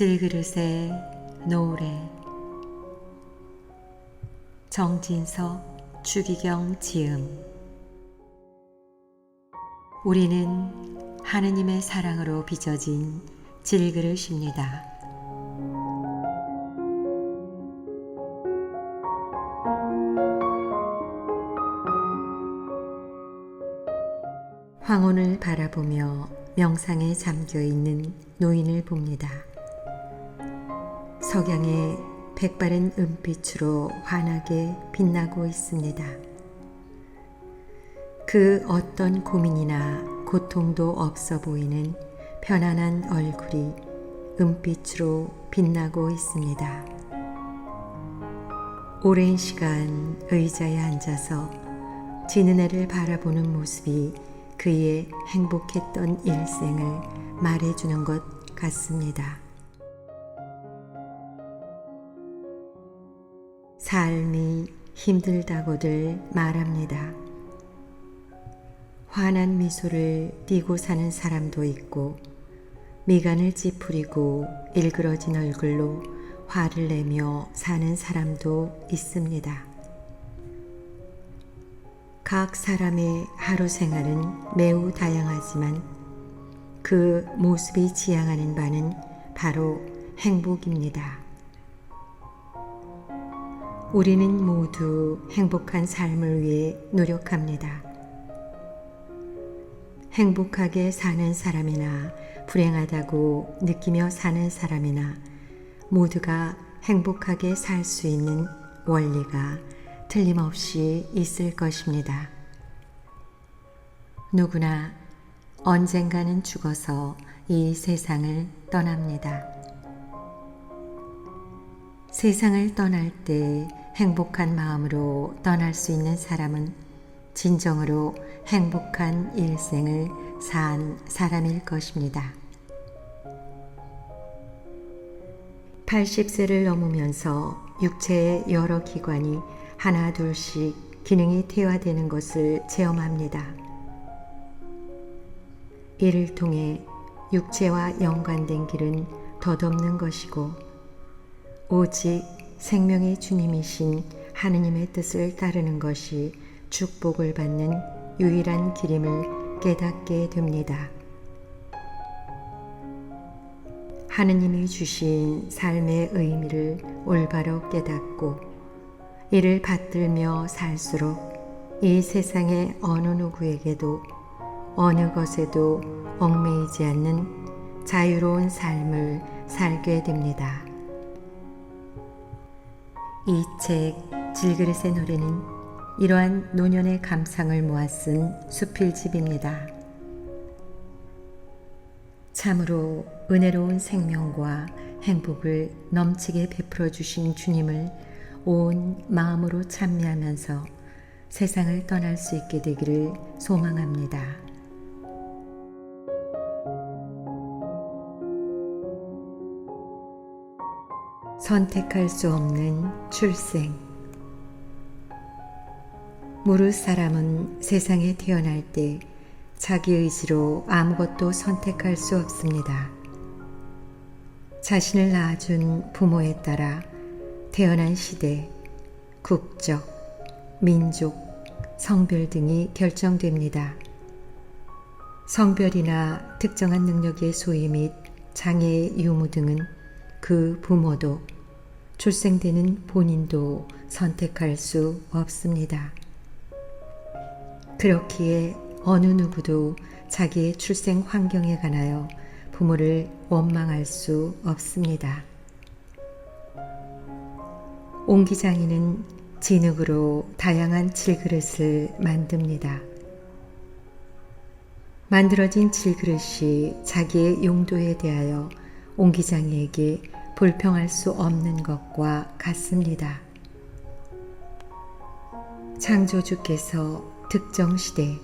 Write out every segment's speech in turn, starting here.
질그릇의 노래. 정진석, 추기경 지음. 우리는 하느님의 사랑으로 빚어진 질그릇입니다. 황혼을 바라보며 명상에 잠겨있는 노인을 봅니다. 석양의 백바른 은빛으로 환하게 빛나고 있습니다. 그 어떤 고민이나 고통도 없어 보이는 편안한 얼굴이 은빛으로 빛나고 있습니다. 오랜 시간 의자에 앉아서 지는 해를 바라보는 모습이 그의 행복했던 일생을 말해주는 것 같습니다. 삶이 힘들다고들 말합니다. 환한 미소를 띠고 사는 사람도 있고 미간을 찌푸리고 일그러진 얼굴로 화를 내며 사는 사람도 있습니다. 각 사람의 하루 생활은 매우 다양하지만 그 모습이 지향하는 바는 바로 행복입니다. 우리는 모두 행복한 삶을 위해 노력합니다. 행복하게 사는 사람이나 불행하다고 느끼며 사는 사람이나 모두가 행복하게 살 수 있는 원리가 틀림없이 있을 것입니다. 누구나 언젠가는 죽어서 이 세상을 떠납니다. 세상을 떠날 때 행복한 마음으로 떠날 수 있는 사람은 진정으로 행복한 일생을 산 사람일 것입니다. 80세를 넘으면서 육체의 여러 기관이 하나 둘씩 기능이 퇴화되는 것을 체험합니다. 이를 통해 육체와 연관된 길은 덧없는 것이고 오직 생명의 주님이신 하느님의 뜻을 따르는 것이 축복을 받는 유일한 길임을 깨닫게 됩니다. 하느님이 주신 삶의 의미를 올바로 깨닫고 이를 받들며 살수록 이 세상의 어느 누구에게도 어느 것에도 얽매이지 않는 자유로운 삶을 살게 됩니다. 이 책 질그릇의 노래는 이러한 노년의 감상을 모아 쓴 수필집입니다. 참으로 은혜로운 생명과 행복을 넘치게 베풀어 주신 주님을 온 마음으로 찬미하면서 세상을 떠날 수 있게 되기를 소망합니다. 선택할 수 없는 출생. 무릇 사람은 세상에 태어날 때 자기 의지로 아무것도 선택할 수 없습니다. 자신을 낳아준 부모에 따라 태어난 시대, 국적, 민족, 성별 등이 결정됩니다. 성별이나 특정한 능력의 소위 및 장애의 유무 등은 그 부모도 출생되는 본인도 선택할 수 없습니다. 그렇기에 어느 누구도 자기의 출생 환경에 관하여 부모를 원망할 수 없습니다. 옹기장이는 진흙으로 다양한 질그릇을 만듭니다. 만들어진 질그릇이 자기의 용도에 대하여 옹기장이에게 불평할 수 없는 것과 같습니다. 창조주께서 특정 시대,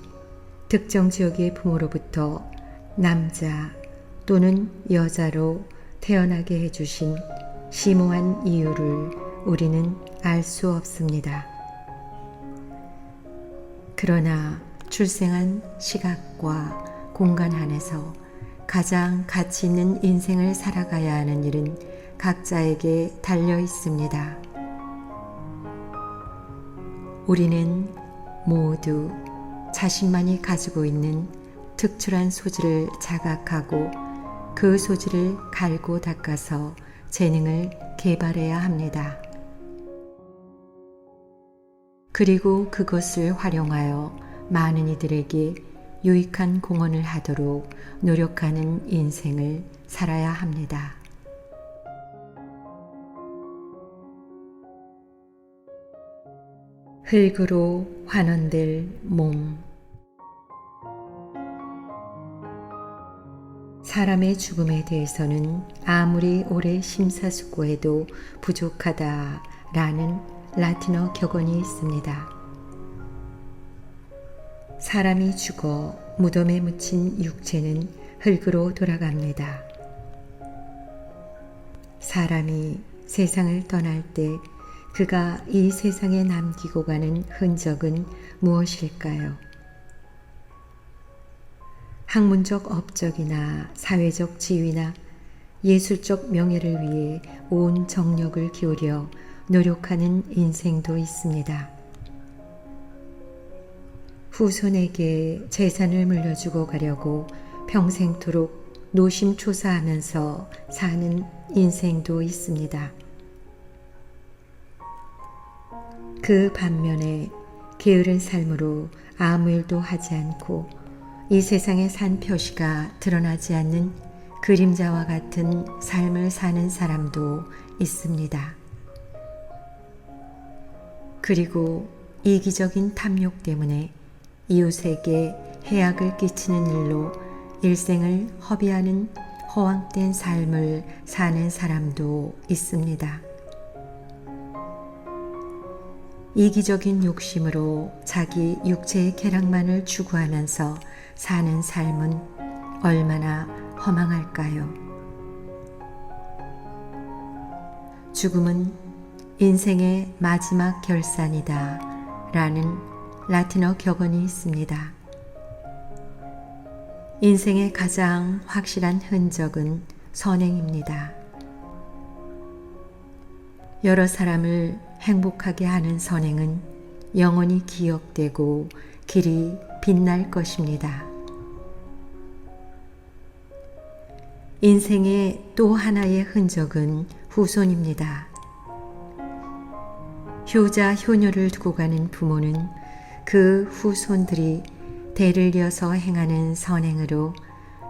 특정 지역의 부모로부터 남자 또는 여자로 태어나게 해주신 심오한 이유를 우리는 알 수 없습니다. 그러나 출생한 시각과 공간 안에서 가장 가치 있는 인생을 살아가야 하는 일은 각자에게 달려 있습니다. 우리는 모두 자신만이 가지고 있는 특출한 소질을 자각하고 그 소질을 갈고 닦아서 재능을 개발해야 합니다. 그리고 그것을 활용하여 많은 이들에게 유익한 공헌을 하도록 노력하는 인생을 살아야 합니다. 흙으로 환원될 몸. 사람의 죽음에 대해서는 아무리 오래 심사숙고해도 부족하다라는 라틴어 격언이 있습니다. 사람이 죽어 무덤에 묻힌 육체는 흙으로 돌아갑니다. 사람이 세상을 떠날 때 그가 이 세상에 남기고 가는 흔적은 무엇일까요? 학문적 업적이나 사회적 지위나 예술적 명예를 위해 온 정력을 기울여 노력하는 인생도 있습니다. 후손에게 재산을 물려주고 가려고 평생토록 노심초사하면서 사는 인생도 있습니다. 그 반면에 게으른 삶으로 아무 일도 하지 않고 이 세상에 산 표시가 드러나지 않는 그림자와 같은 삶을 사는 사람도 있습니다. 그리고 이기적인 탐욕 때문에 이웃에게 해악을 끼치는 일로 일생을 허비하는 허황된 삶을 사는 사람도 있습니다. 이기적인 욕심으로 자기 육체의 쾌락만을 추구하면서 사는 삶은 얼마나 허망할까요? 죽음은 인생의 마지막 결산이다 라는 라틴어 격언이 있습니다. 인생의 가장 확실한 흔적은 선행입니다. 여러 사람을 행복하게 하는 선행은 영원히 기억되고 길이 빛날 것입니다. 인생의 또 하나의 흔적은 후손입니다. 효자 효녀를 두고 가는 부모는 그 후손들이 대를 이어서 행하는 선행으로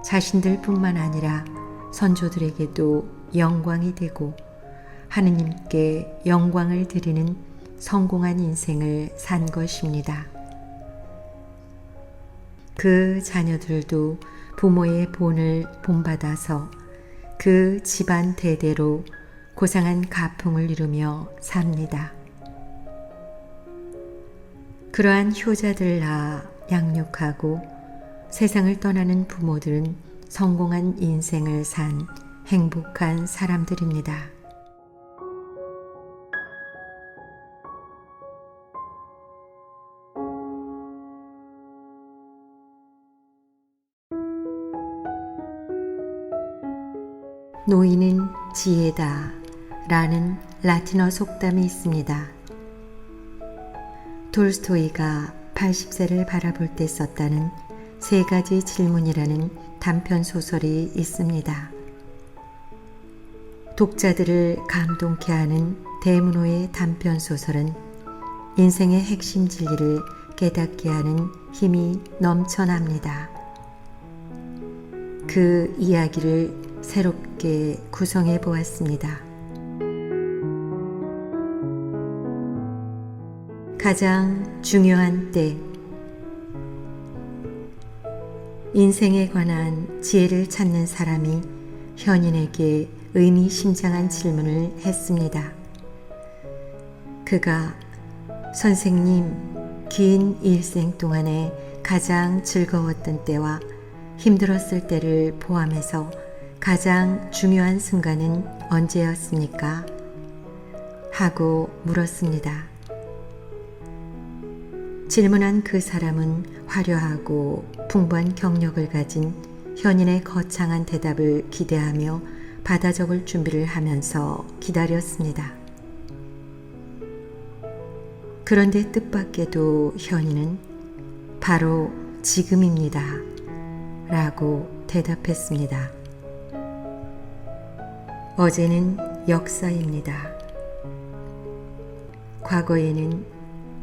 자신들뿐만 아니라 선조들에게도 영광이 되고 하느님께 영광을 드리는 성공한 인생을 산 것입니다. 그 자녀들도 부모의 본을 본받아서 그 집안 대대로 고상한 가풍을 이루며 삽니다. 그러한 효자들 낳아 양육하고 세상을 떠나는 부모들은 성공한 인생을 산 행복한 사람들입니다. 노인은 지혜다 라는 라틴어 속담이 있습니다. 톨스토이가 80세를 바라볼 때 썼다는 3가지 질문이라는 단편 소설이 있습니다. 독자들을 감동케 하는 대문호의 단편 소설은 인생의 핵심 진리를 깨닫게 하는 힘이 넘쳐납니다. 그 이야기를 새롭게 구성해 보았습니다. 가장 중요한 때. 인생에 관한 지혜를 찾는 사람이 현인에게 의미심장한 질문을 했습니다. 그가 선생님, 긴 일생 동안에 가장 즐거웠던 때와 힘들었을 때를 포함해서 가장 중요한 순간은 언제였습니까? 하고 물었습니다. 질문한 그 사람은 화려하고 풍부한 경력을 가진 현인의 거창한 대답을 기대하며 받아 적을 준비를 하면서 기다렸습니다. 그런데 뜻밖에도 현인은 바로 지금입니다 라고 대답했습니다. 어제는 역사입니다. 과거에는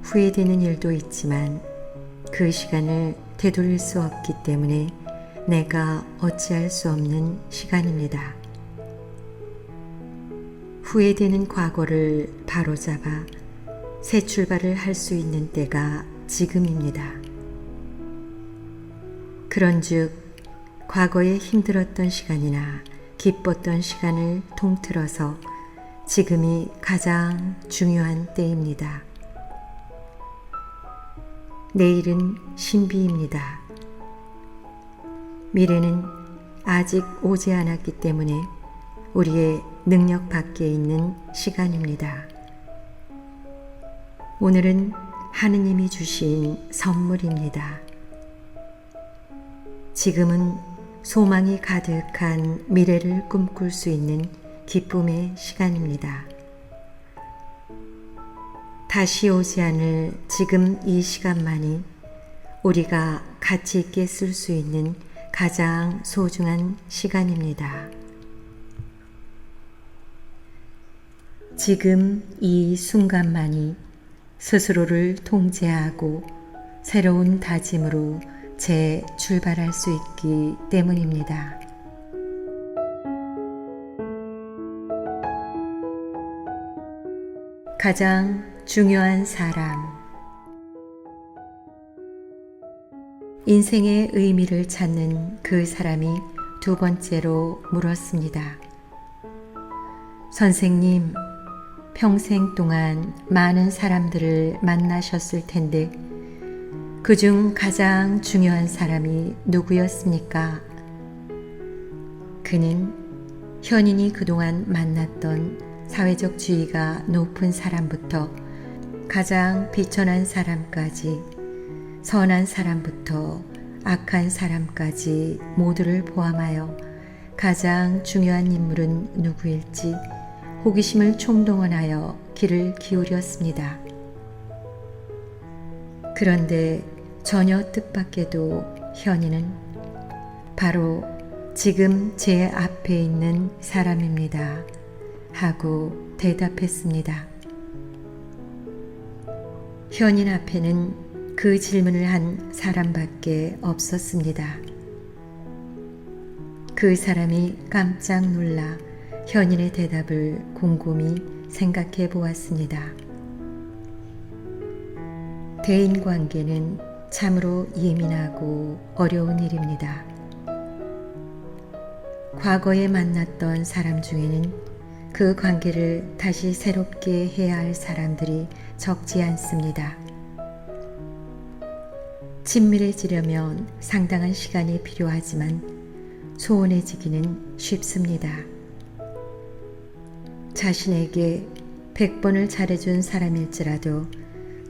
후회되는 일도 있지만 그 시간을 되돌릴 수 없기 때문에 내가 어찌할 수 없는 시간입니다. 후회되는 과거를 바로잡아 새 출발을 할 수 있는 때가 지금입니다. 그런즉 과거에 힘들었던 시간이나 기뻤던 시간을 통틀어서 지금이 가장 중요한 때입니다. 내일은 신비입니다. 미래는 아직 오지 않았기 때문에 우리의 능력 밖에 있는 시간입니다. 오늘은 하느님이 주신 선물입니다. 지금은 소망이 가득한 미래를 꿈꿀 수 있는 기쁨의 시간입니다. 다시 오지 않을 지금 이 시간만이 우리가 가치 있게 쓸 수 있는 가장 소중한 시간입니다. 지금 이 순간만이 스스로를 통제하고 새로운 다짐으로 재출발할 수 있기 때문입니다. 가장 중요한 사람. 인생의 의미를 찾는 그 사람이 두 번째로 물었습니다. 선생님, 평생 동안 많은 사람들을 만나셨을 텐데 그중 가장 중요한 사람이 누구였습니까? 그는 현인이 그동안 만났던 사회적 지위가 높은 사람부터 가장 비천한 사람까지, 선한 사람부터 악한 사람까지 모두를 포함하여 가장 중요한 인물은 누구일지 호기심을 총동원하여 귀를 기울였습니다. 그런데 전혀 뜻밖에도 현인은 바로 지금 제 앞에 있는 사람입니다 하고 대답했습니다. 현인 앞에는 그 질문을 한 사람밖에 없었습니다. 그 사람이 깜짝 놀라 현인의 대답을 곰곰이 생각해 보았습니다. 대인관계는 참으로 예민하고 어려운 일입니다. 과거에 만났던 사람 중에는 그 관계를 다시 새롭게 해야 할 사람들이 적지 않습니다. 친밀해지려면 상당한 시간이 필요하지만 소원해지기는 쉽습니다. 자신에게 100번을 잘해준 사람일지라도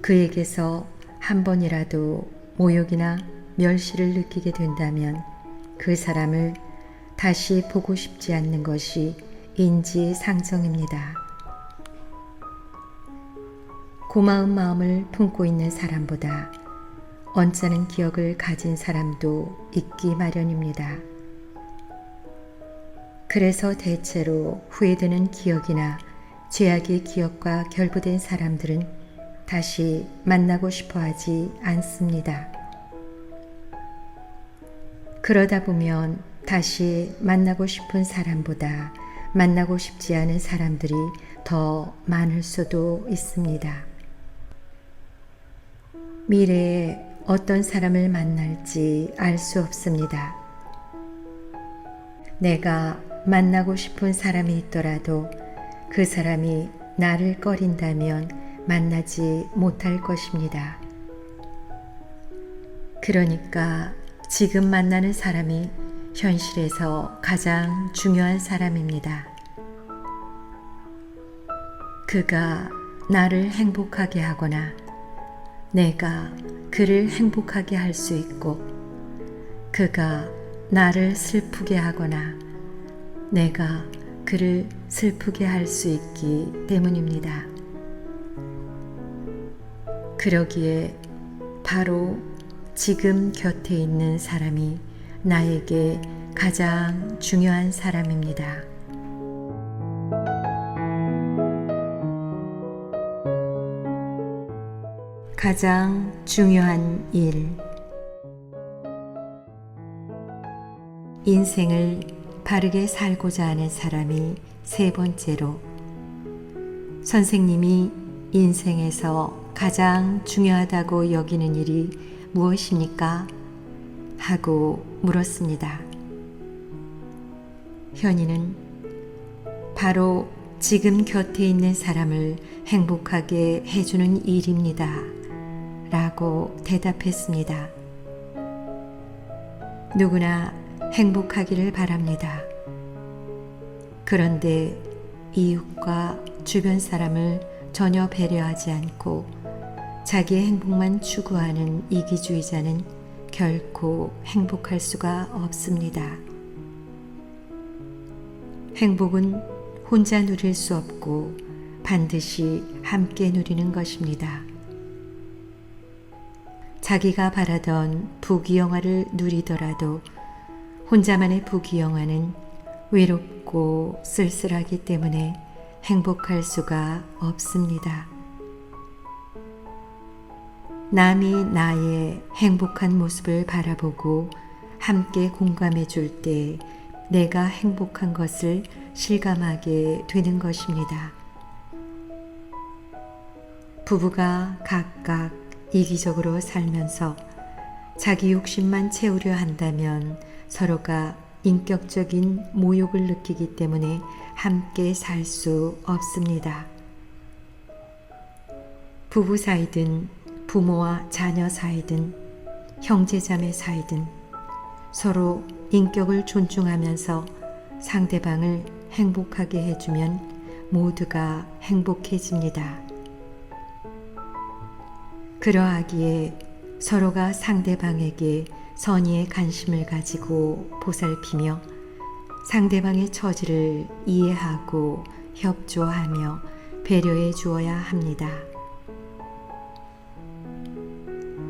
그에게서 한 번이라도 모욕이나 멸시를 느끼게 된다면 그 사람을 다시 보고 싶지 않는 것이 인지상정입니다. 고마운 마음을 품고 있는 사람보다 언짢은 기억을 가진 사람도 있기 마련입니다. 그래서 대체로 후회되는 기억이나 죄악의 기억과 결부된 사람들은 다시 만나고 싶어 하지 않습니다. 그러다 보면 다시 만나고 싶은 사람보다 만나고 싶지 않은 사람들이 더 많을 수도 있습니다. 미래에 어떤 사람을 만날지 알 수 없습니다. 내가 만나고 싶은 사람이 있더라도 그 사람이 나를 꺼린다면 만나지 못할 것입니다. 그러니까 지금 만나는 사람이 현실에서 가장 중요한 사람입니다. 그가 나를 행복하게 하거나 내가 그를 행복하게 할 수 있고 그가 나를 슬프게 하거나 내가 그를 슬프게 할 수 있기 때문입니다. 그러기에 바로 지금 곁에 있는 사람이 나에게 가장 중요한 사람입니다. 가장 중요한 일. 인생을 바르게 살고자 하는 사람이 세 번째로, 선생님이 인생에서 가장 중요하다고 여기는 일이 무엇입니까? 하고 물었습니다. 현이는 바로 지금 곁에 있는 사람을 행복하게 해주는 일입니다. 라고 대답했습니다. 누구나 행복하기를 바랍니다. 그런데 이웃과 주변 사람을 전혀 배려하지 않고 자기의 행복만 추구하는 이기주의자는 결코 행복할 수가 없습니다. 행복은 혼자 누릴 수 없고 반드시 함께 누리는 것입니다. 자기가 바라던 부귀영화를 누리더라도 혼자만의 부귀영화는 외롭고 쓸쓸하기 때문에 행복할 수가 없습니다. 남이 나의 행복한 모습을 바라보고 함께 공감해 줄 때 내가 행복한 것을 실감하게 되는 것입니다. 부부가 각각 이기적으로 살면서 자기 욕심만 채우려 한다면 서로가 인격적인 모욕을 느끼기 때문에 함께 살 수 없습니다. 부부 사이든 부모와 자녀 사이든 형제자매 사이든 서로 인격을 존중하면서 상대방을 행복하게 해주면 모두가 행복해집니다. 그러하기에 서로가 상대방에게 선의의 관심을 가지고 보살피며 상대방의 처지를 이해하고 협조하며 배려해 주어야 합니다.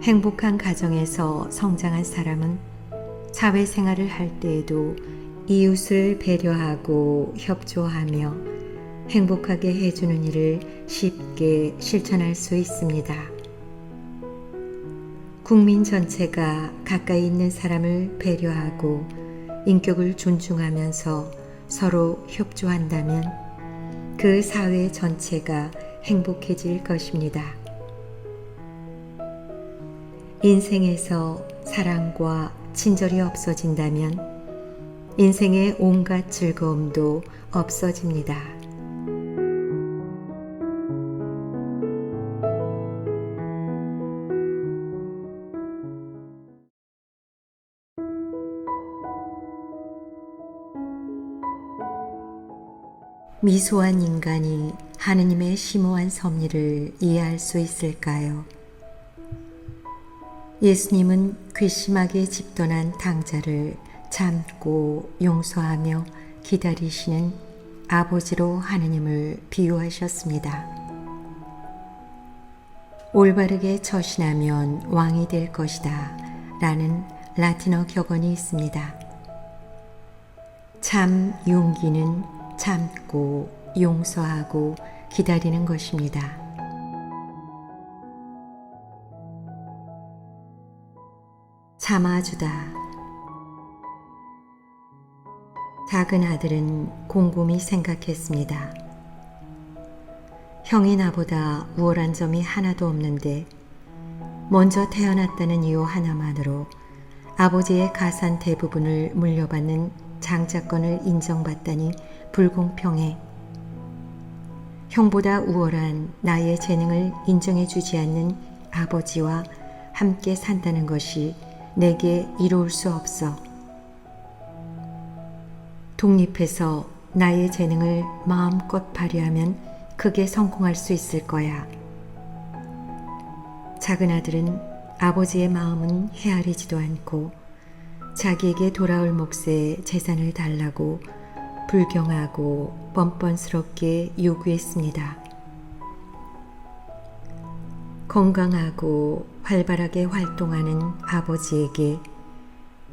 행복한 가정에서 성장한 사람은 사회생활을 할 때에도 이웃을 배려하고 협조하며 행복하게 해주는 일을 쉽게 실천할 수 있습니다. 국민 전체가 가까이 있는 사람을 배려하고 인격을 존중하면서 서로 협조한다면 그 사회 전체가 행복해질 것입니다. 인생에서 사랑과 친절이 없어진다면 인생의 온갖 즐거움도 없어집니다. 미소한 인간이 하느님의 심오한 섭리를 이해할 수 있을까요? 예수님은 괘씸하게 집던한 당자를 참고 용서하며 기다리시는 아버지로 하느님을 비유하셨습니다. 올바르게 처신하면 왕이 될 것이다 라는 라틴어 격언이 있습니다. 참 용기는 참고 용서하고 기다리는 것입니다. 참아주다. 작은 아들은 곰곰이 생각했습니다. 형이 나보다 우월한 점이 하나도 없는데 먼저 태어났다는 이유 하나만으로 아버지의 가산 대부분을 물려받는 장자권을 인정받다니 불공평해. 형보다 우월한 나의 재능을 인정해주지 않는 아버지와 함께 산다는 것이 내게 이로울 수 없어. 독립해서 나의 재능을 마음껏 발휘하면 크게 성공할 수 있을 거야. 작은 아들은 아버지의 마음은 헤아리지도 않고 자기에게 돌아올 몫의 재산을 달라고 불경하고 뻔뻔스럽게 요구했습니다. 건강하고 활발하게 활동하는 아버지에게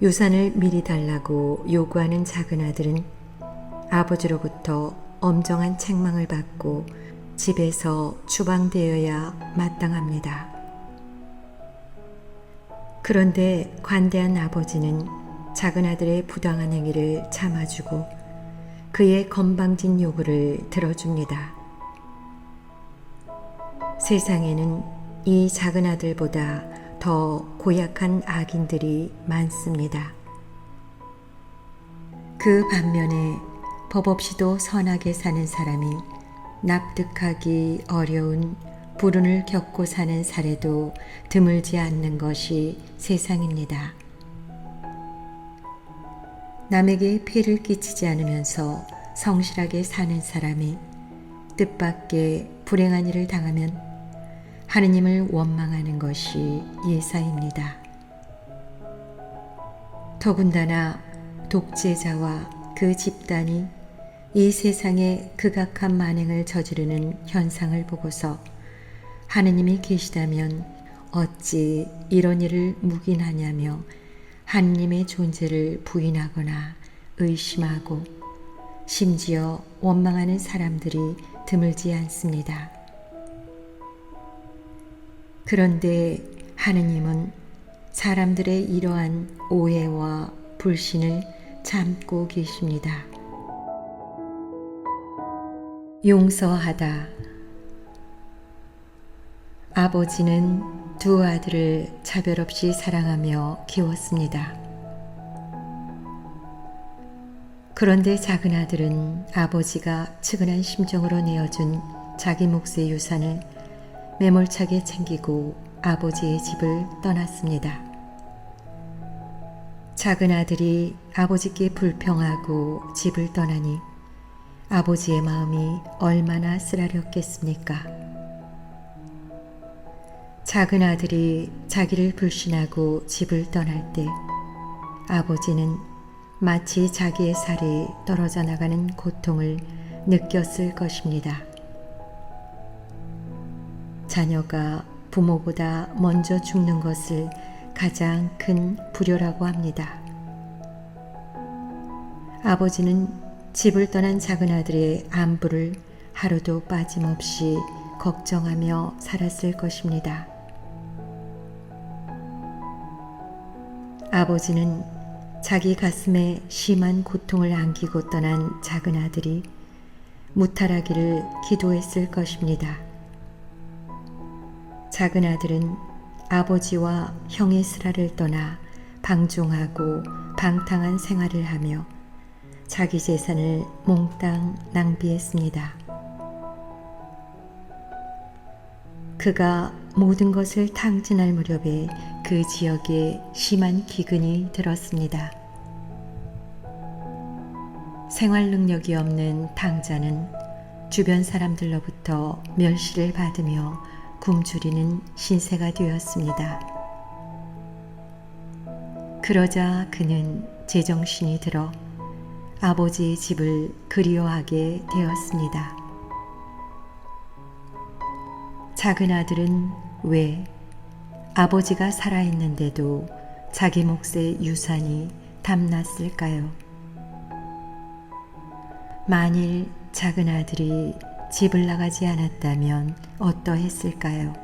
유산을 미리 달라고 요구하는 작은 아들은 아버지로부터 엄정한 책망을 받고 집에서 추방되어야 마땅합니다. 그런데 관대한 아버지는 작은 아들의 부당한 행위를 참아주고 그의 건방진 요구를 들어줍니다. 세상에는 이 작은 아들보다 더 고약한 악인들이 많습니다. 그 반면에 법 없이도 선하게 사는 사람이 납득하기 어려운 불운을 겪고 사는 사례도 드물지 않는 것이 세상입니다. 남에게 피해를 끼치지 않으면서 성실하게 사는 사람이 뜻밖의 불행한 일을 당하면 하느님을 원망하는 것이 예사입니다. 더군다나 독재자와 그 집단이 이 세상에 극악한 만행을 저지르는 현상을 보고서 하느님이 계시다면 어찌 이런 일을 묵인하냐며 하느님의 존재를 부인하거나 의심하고 심지어 원망하는 사람들이 드물지 않습니다. 그런데 하느님은 사람들의 이러한 오해와 불신을 참고 계십니다. 용서하다. 아버지는 두 아들을 차별 없이 사랑하며 키웠습니다. 그런데 작은 아들은 아버지가 측은한 심정으로 내어준 자기 몫의 유산을 매몰차게 챙기고 아버지의 집을 떠났습니다. 작은 아들이 아버지께 불평하고 집을 떠나니 아버지의 마음이 얼마나 쓰라렸겠습니까? 작은 아들이 자기를 불신하고 집을 떠날 때 아버지는 마치 자기의 살이 떨어져 나가는 고통을 느꼈을 것입니다. 자녀가 부모보다 먼저 죽는 것을 가장 큰 불효라고 합니다. 아버지는 집을 떠난 작은 아들의 안부를 하루도 빠짐없이 걱정하며 살았을 것입니다. 아버지는 자기 가슴에 심한 고통을 안기고 떠난 작은 아들이 무탈하기를 기도했을 것입니다. 작은 아들은 아버지와 형의 슬하를 떠나 방종하고 방탕한 생활을 하며 자기 재산을 몽땅 낭비했습니다. 그가 모든 것을 탕진할 무렵에 그 지역에 심한 기근이 들었습니다. 생활 능력이 없는 탕자는 주변 사람들로부터 멸시를 받으며 굶주리는 신세가 되었습니다. 그러자 그는 제정신이 들어 아버지의 집을 그리워하게 되었습니다. 작은 아들은 왜 아버지가 살아있는데도 자기 몫의 유산이 탐났을까요? 만일 작은 아들이 집을 나가지 않았다면 어떠했을까요?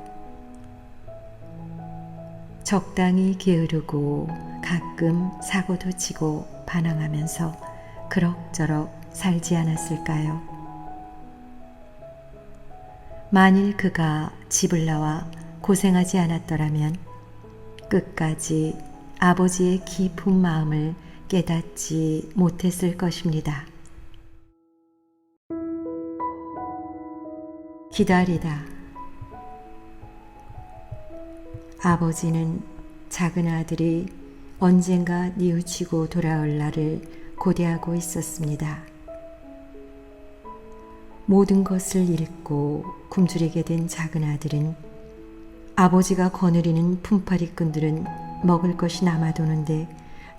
적당히 게으르고 가끔 사고도 치고 반항하면서 그럭저럭 살지 않았을까요? 만일 그가 집을 나와 고생하지 않았더라면 끝까지 아버지의 깊은 마음을 깨닫지 못했을 것입니다. 기다리다. 아버지는 작은 아들이 언젠가 뉘우치고 돌아올 날을 고대하고 있었습니다. 모든 것을 잃고 굶주리게 된 작은 아들은 아버지가 거느리는 품팔이꾼들은 먹을 것이 남아도는데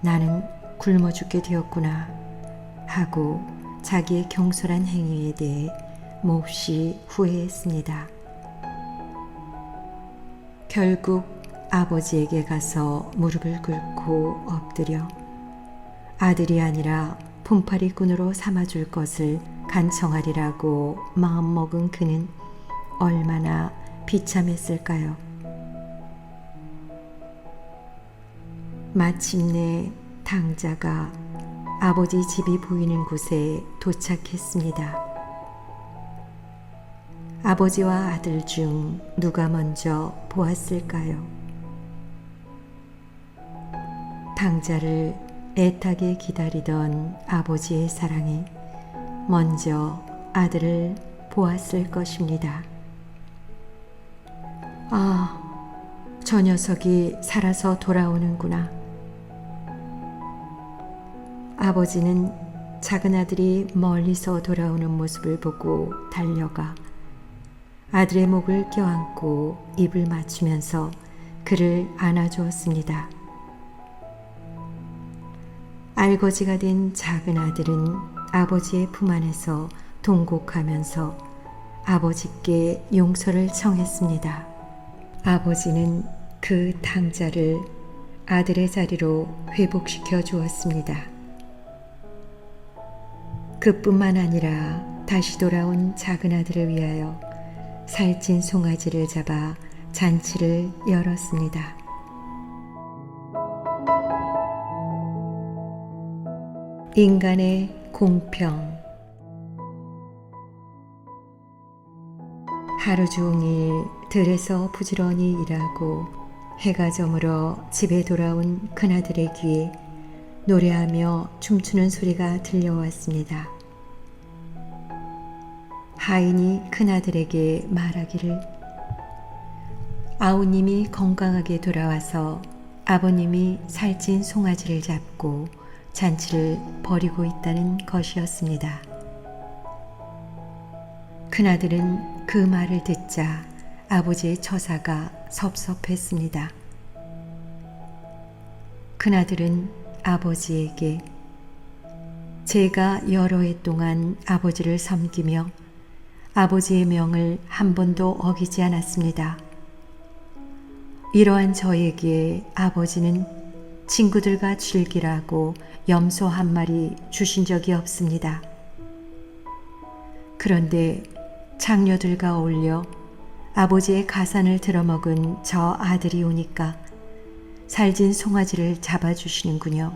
나는 굶어 죽게 되었구나 하고 자기의 경솔한 행위에 대해 몹시 후회했습니다. 결국 아버지에게 가서 무릎을 꿇고 엎드려 아들이 아니라 품팔이꾼으로 삼아줄 것을 간청하리라고 마음먹은 그는 얼마나 비참했을까요? 마침내 당자가 아버지 집이 보이는 곳에 도착했습니다. 아버지와 아들 중 누가 먼저 보았을까요? 당자를 애타게 기다리던 아버지의 사랑이 먼저 아들을 보았을 것입니다. 아, 저 녀석이 살아서 돌아오는구나. 아버지는 작은 아들이 멀리서 돌아오는 모습을 보고 달려가 아들의 목을 껴안고 입을 맞추면서 그를 안아주었습니다. 알거지가 된 작은 아들은 아버지의 품 안에서 동곡하면서 아버지께 용서를 청했습니다. 아버지는 그 당자를 아들의 자리로 회복시켜 주었습니다. 그뿐만 아니라 다시 돌아온 작은 아들을 위하여 살찐 송아지를 잡아 잔치를 열었습니다. 인간의 공평. 하루 종일 들에서 부지런히 일하고 해가 저물어 집에 돌아온 큰아들의 귀에 노래하며 춤추는 소리가 들려왔습니다. 하인이 큰아들에게 말하기를 아우님이 건강하게 돌아와서 아버님이 살찐 송아지를 잡고 잔치를 벌이고 있다는 것이었습니다. 큰아들은 그 말을 듣자 아버지의 처사가 섭섭했습니다. 큰아들은 아버지에게 제가 여러 해 동안 아버지를 섬기며 아버지의 명을 한 번도 어기지 않았습니다. 이러한 저에게 아버지는 친구들과 즐기라고 염소 한 마리 주신 적이 없습니다. 그런데 장녀들과 어울려 아버지의 가산을 들어먹은 저 아들이 오니까 살찐 송아지를 잡아주시는군요.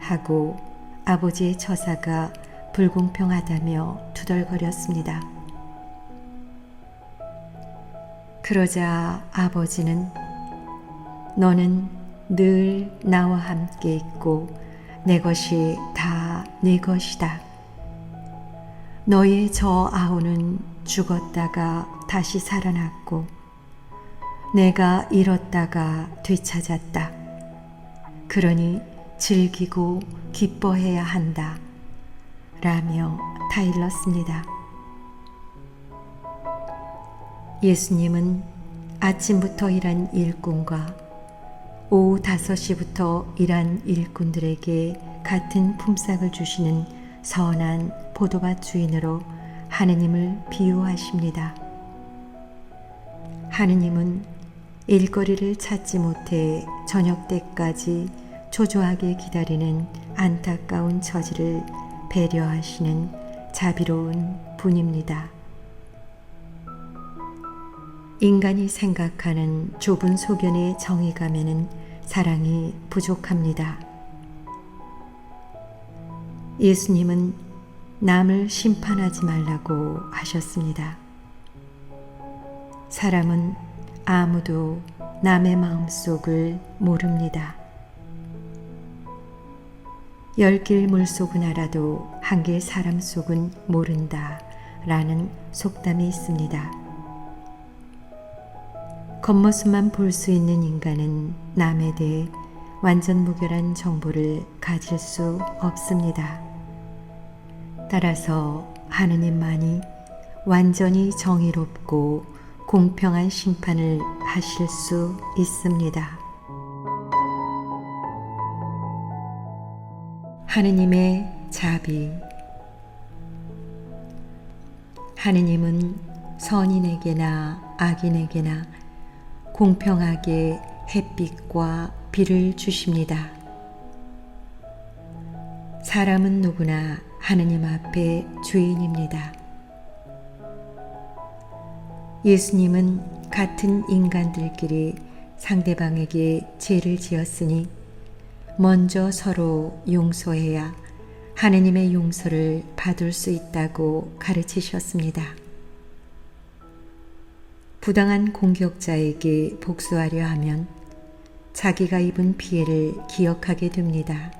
하고 아버지의 처사가 불공평하다며 투덜거렸습니다. 그러자 아버지는 너는 늘 나와 함께 있고 내 것이 다 네 것이다. 너의 저 아우는 죽었다가 다시 살아났고 내가 잃었다가 되찾았다. 그러니 즐기고 기뻐해야 한다. 라며 타일렀습니다. 예수님은 아침부터 일한 일꾼과 오후 5시부터 일한 일꾼들에게 같은 품삯을 주시는 선한 포도밭 주인으로 하느님을 비유하십니다. 하느님은 일거리를 찾지 못해 저녁 때까지 초조하게 기다리는 안타까운 처지를 배려하시는 자비로운 분입니다. 인간이 생각하는 좁은 소견의 정의감에는 사랑이 부족합니다. 예수님은 남을 심판하지 말라고 하셨습니다. 사람은 아무도 남의 마음속을 모릅니다. 10길 물속은 알아도 1길 사람 속은 모른다 라는 속담이 있습니다. 겉모습만 볼 수 있는 인간은 남에 대해 완전 무결한 정보를 가질 수 없습니다. 따라서 하느님만이 완전히 정의롭고 공평한 심판을 하실 수 있습니다. 하느님의 자비. 하느님은 선인에게나 악인에게나 공평하게 햇빛과 비를 주십니다. 사람은 누구나 하느님 앞에 죄인입니다. 예수님은 같은 인간들끼리 상대방에게 죄를 지었으니 먼저 서로 용서해야 하느님의 용서를 받을 수 있다고 가르치셨습니다. 부당한 공격자에게 복수하려 하면 자기가 입은 피해를 기억하게 됩니다.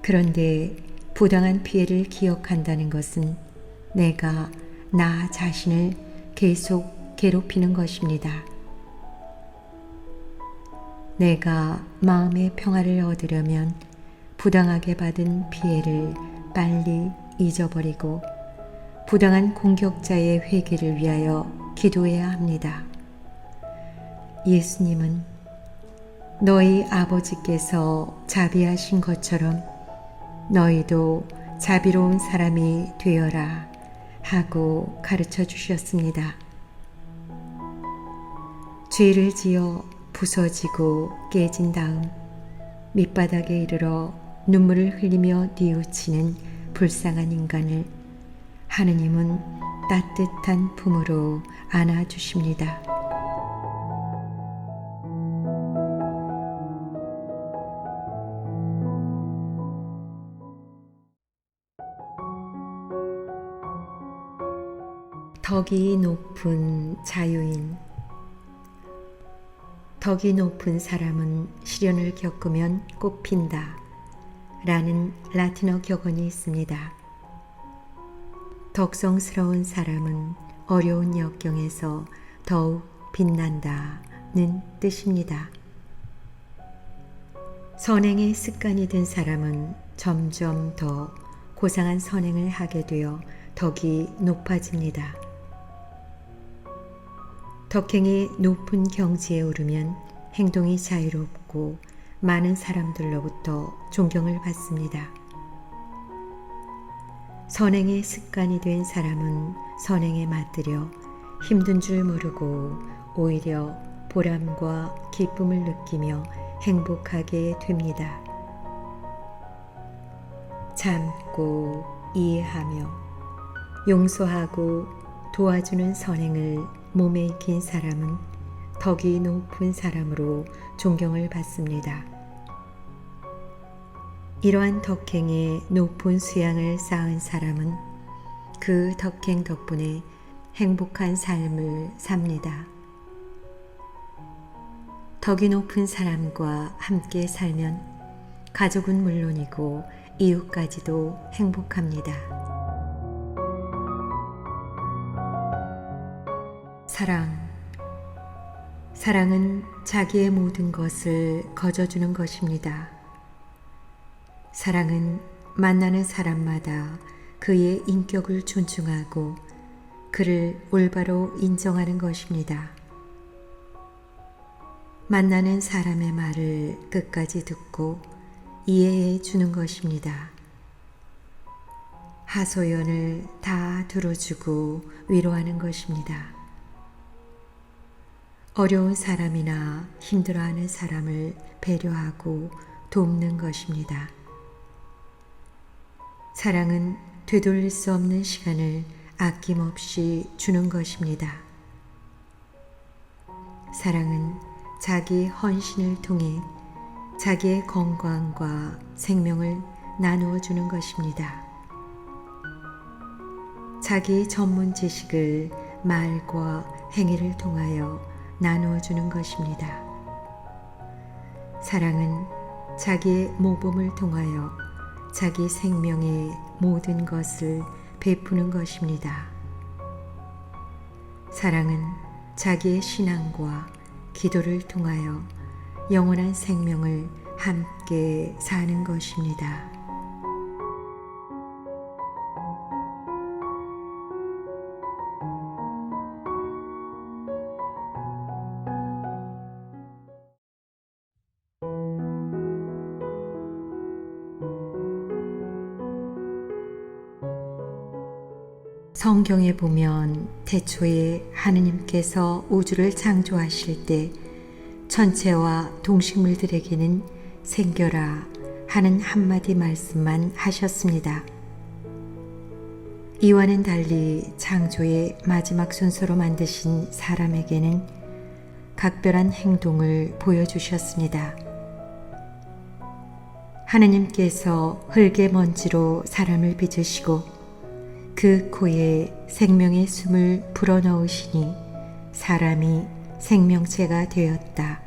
그런데 부당한 피해를 기억한다는 것은 내가 나 자신을 계속 괴롭히는 것입니다. 내가 마음의 평화를 얻으려면 부당하게 받은 피해를 빨리 잊어버리고 부당한 공격자의 회개를 위하여 기도해야 합니다. 예수님은 너희 아버지께서 자비하신 것처럼 너희도 자비로운 사람이 되어라 하고 가르쳐 주셨습니다. 죄를 지어 부서지고 깨진 다음 밑바닥에 이르러 눈물을 흘리며 뉘우치는 불쌍한 인간을 하느님은 따뜻한 품으로 안아주십니다. 덕이 높은 자유인. 덕이 높은 사람은 시련을 겪으면 꽃핀다 라는 라틴어 격언이 있습니다. 덕성스러운 사람은 어려운 역경에서 더욱 빛난다는 뜻입니다. 선행의 습관이 든 사람은 점점 더 고상한 선행을 하게 되어 덕이 높아집니다. 덕행이 높은 경지에 오르면 행동이 자유롭고 많은 사람들로부터 존경을 받습니다. 선행의 습관이 된 사람은 선행에 맞들여 힘든 줄 모르고 오히려 보람과 기쁨을 느끼며 행복하게 됩니다. 참고 이해하며 용서하고 도와주는 선행을 몸에 익힌 사람은 덕이 높은 사람으로 존경을 받습니다. 이러한 덕행에 높은 수양을 쌓은 사람은 그 덕행 덕분에 행복한 삶을 삽니다. 덕이 높은 사람과 함께 살면 가족은 물론이고 이웃까지도 행복합니다. 사랑은 자기의 모든 것을 거저주는 것입니다. 사랑은 만나는 사람마다 그의 인격을 존중하고 그를 올바로 인정하는 것입니다. 만나는 사람의 말을 끝까지 듣고 이해해 주는 것입니다. 하소연을 다 들어주고 위로하는 것입니다. 어려운 사람이나 힘들어하는 사람을 배려하고 돕는 것입니다. 사랑은 되돌릴 수 없는 시간을 아낌없이 주는 것입니다. 사랑은 자기 헌신을 통해 자기의 건강과 생명을 나누어 주는 것입니다. 자기 전문 지식을 말과 행위를 통하여 나누어 주는 것입니다. 사랑은 자기의 모범을 통하여 자기 생명의 모든 것을 베푸는 것입니다. 사랑은 자기의 신앙과 기도를 통하여 영원한 생명을 함께 사는 것입니다. 성경에 보면 태초에 하느님께서 우주를 창조하실 때 천체와 동식물들에게는 생겨라 하는 한마디 말씀만 하셨습니다. 이와는 달리 창조의 마지막 순서로 만드신 사람에게는 각별한 행동을 보여주셨습니다. 하느님께서 흙의 먼지로 사람을 빚으시고 그 코에 생명의 숨을 불어넣으시니 사람이 생명체가 되었다.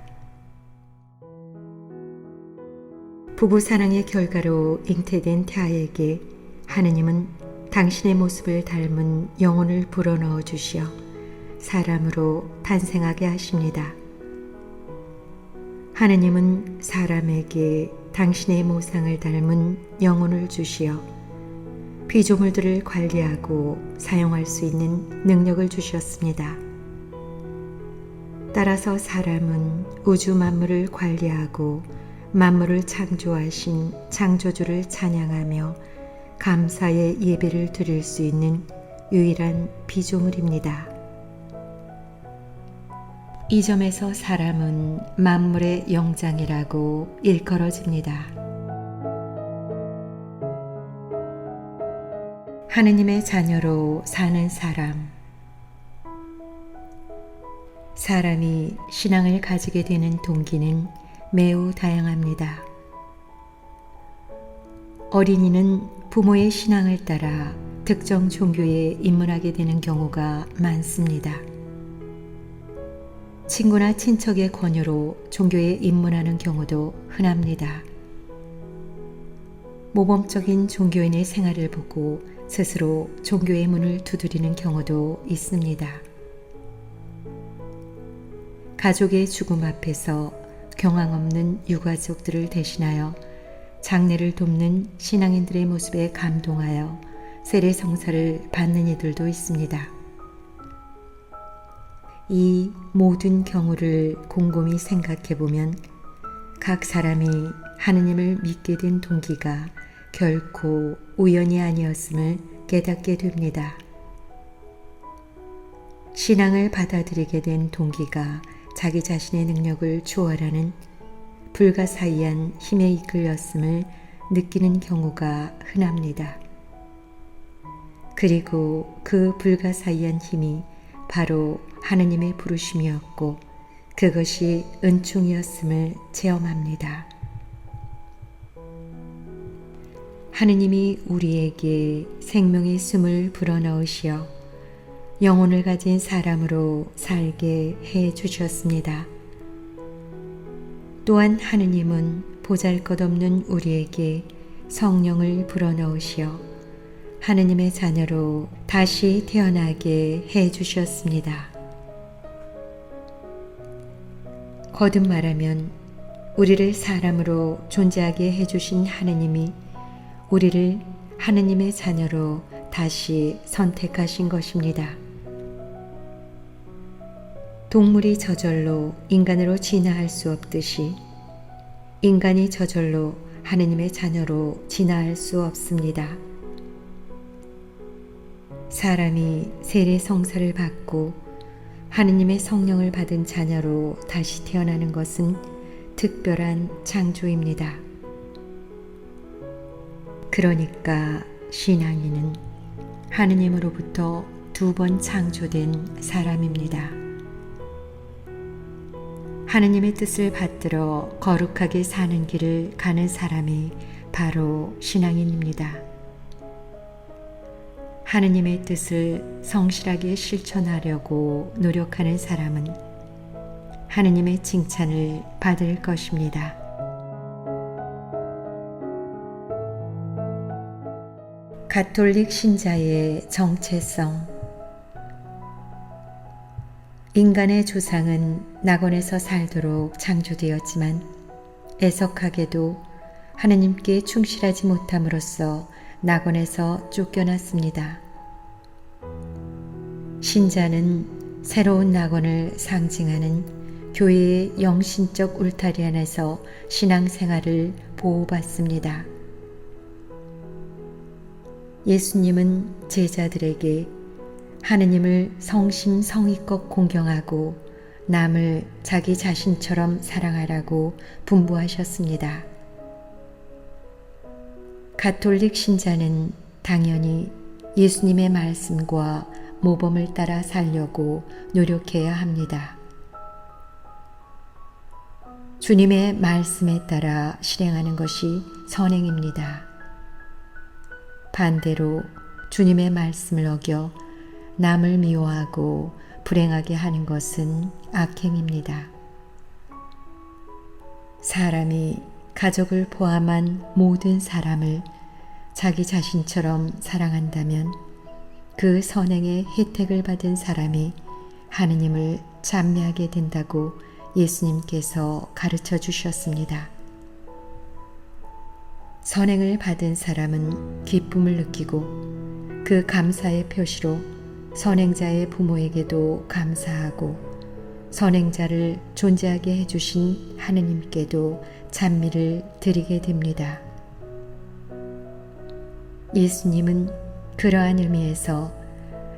부부사랑의 결과로 잉태된 태아에게 하느님은 당신의 모습을 닮은 영혼을 불어넣어 주시어 사람으로 탄생하게 하십니다. 하느님은 사람에게 당신의 모상을 닮은 영혼을 주시어 피조물들을 관리하고 사용할 수 있는 능력을 주셨습니다. 따라서 사람은 우주 만물을 관리하고 만물을 창조하신 창조주를 찬양하며 감사의 예배를 드릴 수 있는 유일한 피조물입니다. 이 점에서 사람은 만물의 영장이라고 일컬어집니다. 하느님의 자녀로 사는 사람. 사람이 신앙을 가지게 되는 동기는 매우 다양합니다. 어린이는 부모의 신앙을 따라 특정 종교에 입문하게 되는 경우가 많습니다. 친구나 친척의 권유로 종교에 입문하는 경우도 흔합니다. 모범적인 종교인의 생활을 보고 스스로 종교의 문을 두드리는 경우도 있습니다. 가족의 죽음 앞에서 경황 없는 유가족들을 대신하여 장례를 돕는 신앙인들의 모습에 감동하여 세례성사를 받는 이들도 있습니다. 이 모든 경우를 곰곰이 생각해 보면 각 사람이 하느님을 믿게 된 동기가 결코 우연이 아니었음을 깨닫게 됩니다. 신앙을 받아들이게 된 동기가 자기 자신의 능력을 초월하는 불가사의한 힘에 이끌렸음을 느끼는 경우가 흔합니다. 그리고 그 불가사의한 힘이 바로 하느님의 부르심이었고 그것이 은총이었음을 체험합니다. 하느님이 우리에게 생명의 숨을 불어넣으시어 영혼을 가진 사람으로 살게 해 주셨습니다. 또한 하느님은 보잘것없는 우리에게 성령을 불어넣으시어 하느님의 자녀로 다시 태어나게 해 주셨습니다. 거듭 말하면 우리를 사람으로 존재하게 해 주신 하느님이 우리를 하느님의 자녀로 다시 선택하신 것입니다. 동물이 저절로 인간으로 진화할 수 없듯이 인간이 저절로 하느님의 자녀로 진화할 수 없습니다. 사람이 세례 성사를 받고 하느님의 성령을 받은 자녀로 다시 태어나는 것은 특별한 창조입니다. 그러니까 신앙인은 하느님으로부터 2번 창조된 사람입니다. 하느님의 뜻을 받들어 거룩하게 사는 길을 가는 사람이 바로 신앙인입니다. 하느님의 뜻을 성실하게 실천하려고 노력하는 사람은 하느님의 칭찬을 받을 것입니다. 가톨릭 신자의 정체성. 인간의 조상은 낙원에서 살도록 창조되었지만 애석하게도 하느님께 충실하지 못함으로써 낙원에서 쫓겨났습니다. 신자는 새로운 낙원을 상징하는 교회의 영신적 울타리 안에서 신앙생활을 보호받습니다. 예수님은 제자들에게 하느님을 성심성의껏 공경하고 남을 자기 자신처럼 사랑하라고 분부하셨습니다. 가톨릭 신자는 당연히 예수님의 말씀과 모범을 따라 살려고 노력해야 합니다. 주님의 말씀에 따라 실행하는 것이 선행입니다. 반대로 주님의 말씀을 어겨 남을 미워하고 불행하게 하는 것은 악행입니다. 사람이 가족을 포함한 모든 사람을 자기 자신처럼 사랑한다면 그 선행의 혜택을 받은 사람이 하느님을 찬미하게 된다고 예수님께서 가르쳐 주셨습니다. 선행을 받은 사람은 기쁨을 느끼고 그 감사의 표시로 선행자의 부모에게도 감사하고 선행자를 존재하게 해주신 하느님께도 찬미를 드리게 됩니다. 예수님은 그러한 의미에서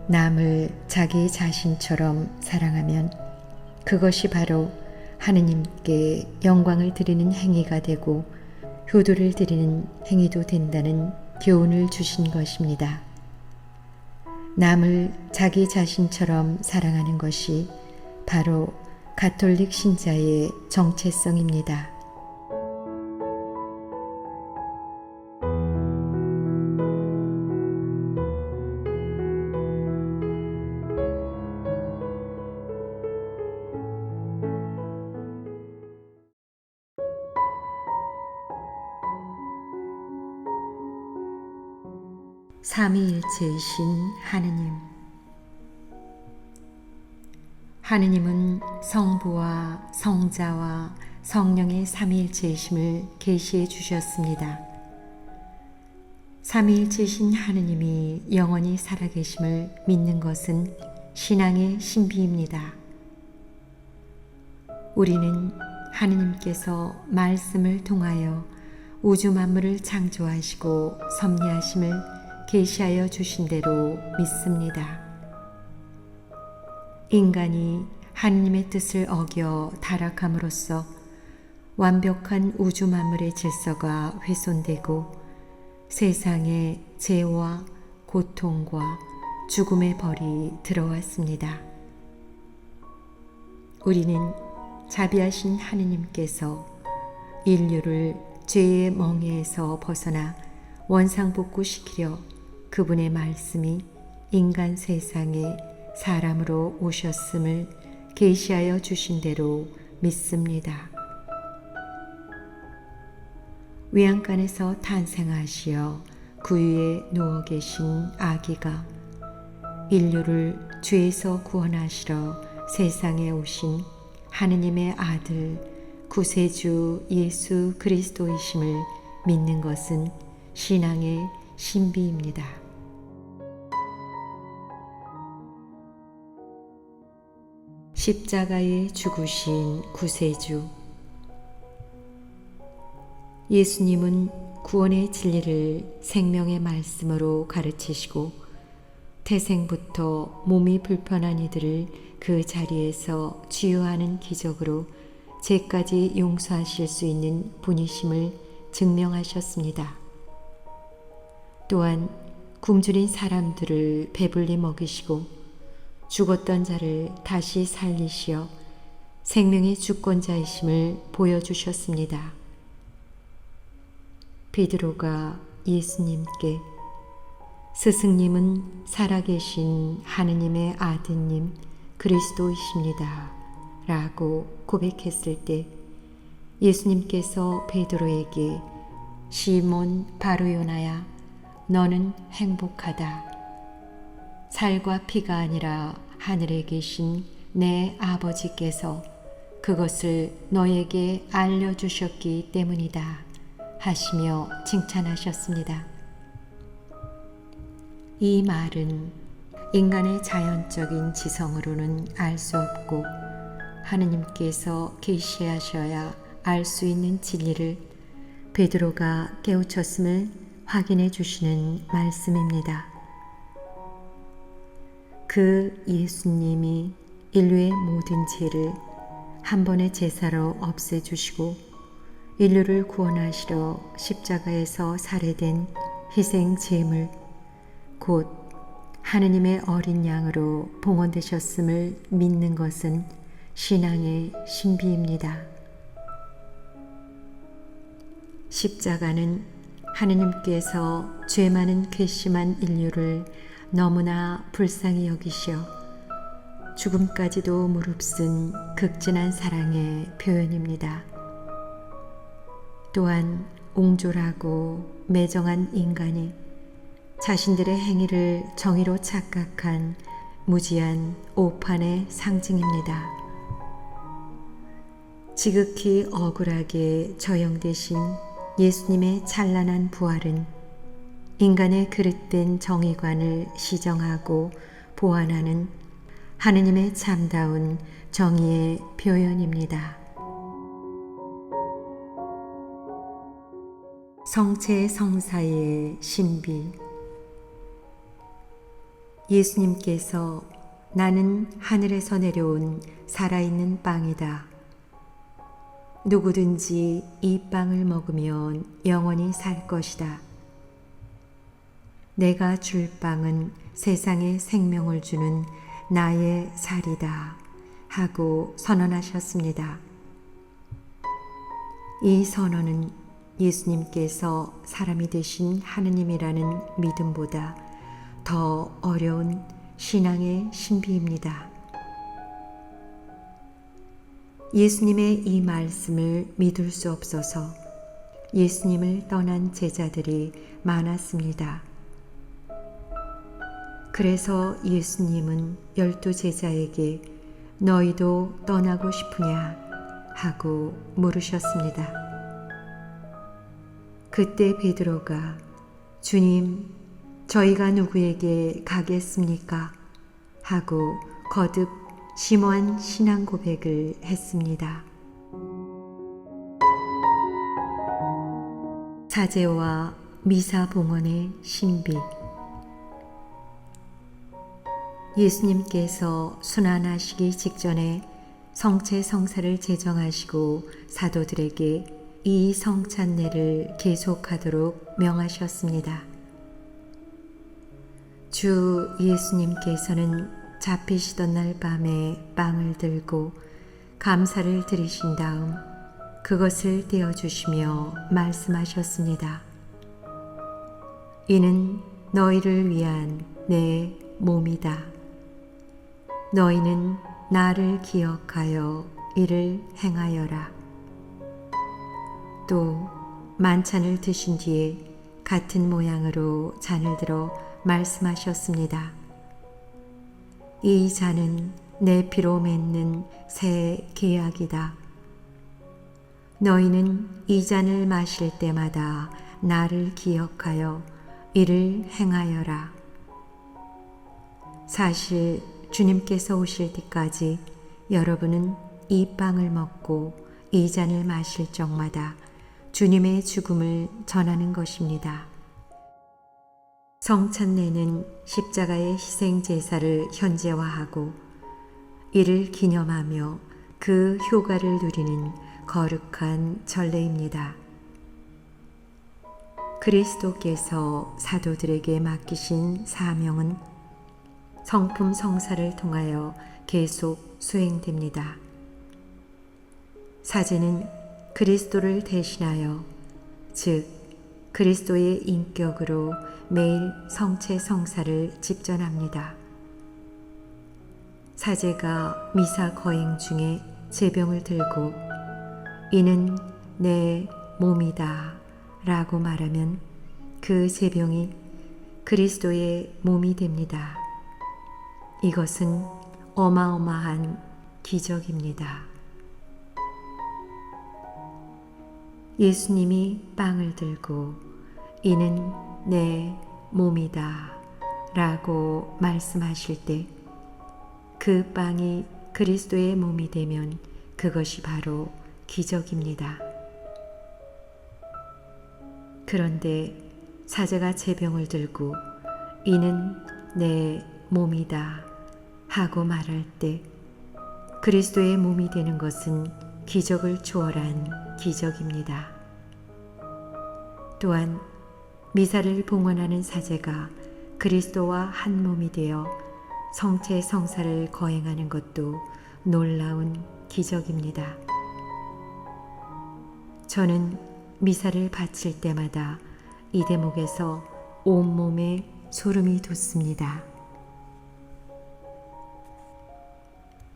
남을 자기 자신처럼 사랑하면 그것이 바로 하느님께 영광을 드리는 행위가 되고 효도를 드리는 행위도 된다는 교훈을 주신 것입니다. 남을 자기 자신처럼 사랑하는 것이 바로 가톨릭 신자의 정체성입니다. 삼위일체이신 하느님. 하느님은 성부와 성자와 성령의 삼위일체이심을 계시해 주셨습니다. 삼위일체이신 하느님이 영원히 살아계심을 믿는 것은 신앙의 신비입니다. 우리는 하느님께서 말씀을 통하여 우주 만물을 창조하시고 섭리하심을 계시하여 주신 대로 믿습니다. 인간이 하느님의 뜻을 어겨 타락함으로써 완벽한 우주 만물의 질서가 훼손되고 세상에 죄와 고통과 죽음의 벌이 들어왔습니다. 우리는 자비하신 하느님께서 인류를 죄의 멍에에서 벗어나 원상복구시키려 그분의 말씀이 인간 세상에 사람으로 오셨음을 계시하여 주신 대로 믿습니다. 외양간에서 탄생하시어 구유에 누워 계신 아기가 인류를 죄에서 구원하시러 세상에 오신 하느님의 아들 구세주 예수 그리스도이심을 믿는 것은 신앙의 신비입니다. 십자가에 죽으신 구세주. 예수님은 구원의 진리를 생명의 말씀으로 가르치시고 태생부터 몸이 불편한 이들을 그 자리에서 치유하는 기적으로 죄까지 용서하실 수 있는 분이심을 증명하셨습니다. 또한 굶주린 사람들을 배불리 먹이시고 죽었던 자를 다시 살리시어 생명의 주권자이심을 보여주셨습니다. 베드로가 예수님께 스승님은 살아계신 하느님의 아드님 그리스도이십니다 라고 고백했을 때 예수님께서 베드로에게 시몬 바르요나야 너는 행복하다. 살과 피가 아니라 하늘에 계신 내 아버지께서 그것을 너에게 알려주셨기 때문이다 하시며 칭찬하셨습니다. 이 말은 인간의 자연적인 지성으로는 알 수 없고 하느님께서 계시하셔야 알 수 있는 진리를 베드로가 깨우쳤음을 확인해 주시는 말씀입니다. 그 예수님이 인류의 모든 죄를 한 번의 제사로 없애주시고 인류를 구원하시러 십자가에서 살해된 희생 제물 곧 하느님의 어린 양으로 봉헌되셨음을 믿는 것은 신앙의 신비입니다. 십자가는 하느님께서 죄 많은 괘씸한 인류를 너무나 불쌍히 여기시어 죽음까지도 무릅쓴 극진한 사랑의 표현입니다. 또한 옹졸하고 매정한 인간이 자신들의 행위를 정의로 착각한 무지한 오판의 상징입니다. 지극히 억울하게 처형되신 예수님의 찬란한 부활은 인간의 그릇된 정의관을 시정하고 보완하는 하느님의 참다운 정의의 표현입니다. 성체 성사의 신비. 예수님께서 나는 하늘에서 내려온 살아있는 빵이다. 누구든지 이 빵을 먹으면 영원히 살 것이다. 내가 줄 빵은 세상에 생명을 주는 나의 살이다 하고 선언하셨습니다. 이 선언은 예수님께서 사람이 되신 하느님이라는 믿음보다 더 어려운 신앙의 신비입니다. 예수님의 이 말씀을 믿을 수 없어서 예수님을 떠난 제자들이 많았습니다. 그래서 예수님은 12 제자에게 너희도 떠나고 싶으냐 하고 물으셨습니다. 그때 베드로가 주님, 저희가 누구에게 가겠습니까? 하고 거듭 심오한 신앙 고백을 했습니다. 사제와 미사봉헌의 신비. 예수님께서 순환하시기 직전에 성체 성사를 제정하시고 사도들에게 이 성찬례를 계속하도록 명하셨습니다. 주 예수님께서는 잡히시던 날 밤에 빵을 들고 감사를 드리신 다음 그것을 떼어주시며 말씀하셨습니다. 이는 너희를 위한 내 몸이다. 너희는 나를 기억하여 이를 행하여라. 또 만찬을 드신 뒤에 같은 모양으로 잔을 들어 말씀하셨습니다. 이 잔은 내 피로 맺는 새 계약이다. 너희는 이 잔을 마실 때마다 나를 기억하여 이를 행하여라. 사실 주님께서 오실 때까지 여러분은 이 빵을 먹고 이 잔을 마실 적마다 주님의 죽음을 전하는 것입니다. 성찬례는 십자가의 희생 제사를 현재화하고 이를 기념하며 그 효과를 누리는 거룩한 전례입니다. 그리스도께서 사도들에게 맡기신 사명은 성품 성사를 통하여 계속 수행됩니다. 사제는 그리스도를 대신하여, 즉 그리스도의 인격으로 매일 성체 성사를 집전합니다. 사제가 미사 거행 중에 제병을 들고 이는 내 몸이다 라고 말하면 그 제병이 그리스도의 몸이 됩니다. 이것은 어마어마한 기적입니다. 예수님이 빵을 들고 이는 내 몸이다 라고 말씀하실 때 그 빵이 그리스도의 몸이 되면 그것이 바로 기적입니다. 그런데 사제가 제병을 들고 이는 내 몸이다 하고 말할 때 그리스도의 몸이 되는 것은 기적을 초월한 기적입니다. 또한 미사를 봉헌하는 사제가 그리스도와 한 몸이 되어 성체 성사를 거행하는 것도 놀라운 기적입니다. 저는 미사를 바칠 때마다 이 대목에서 온몸에 소름이 돋습니다.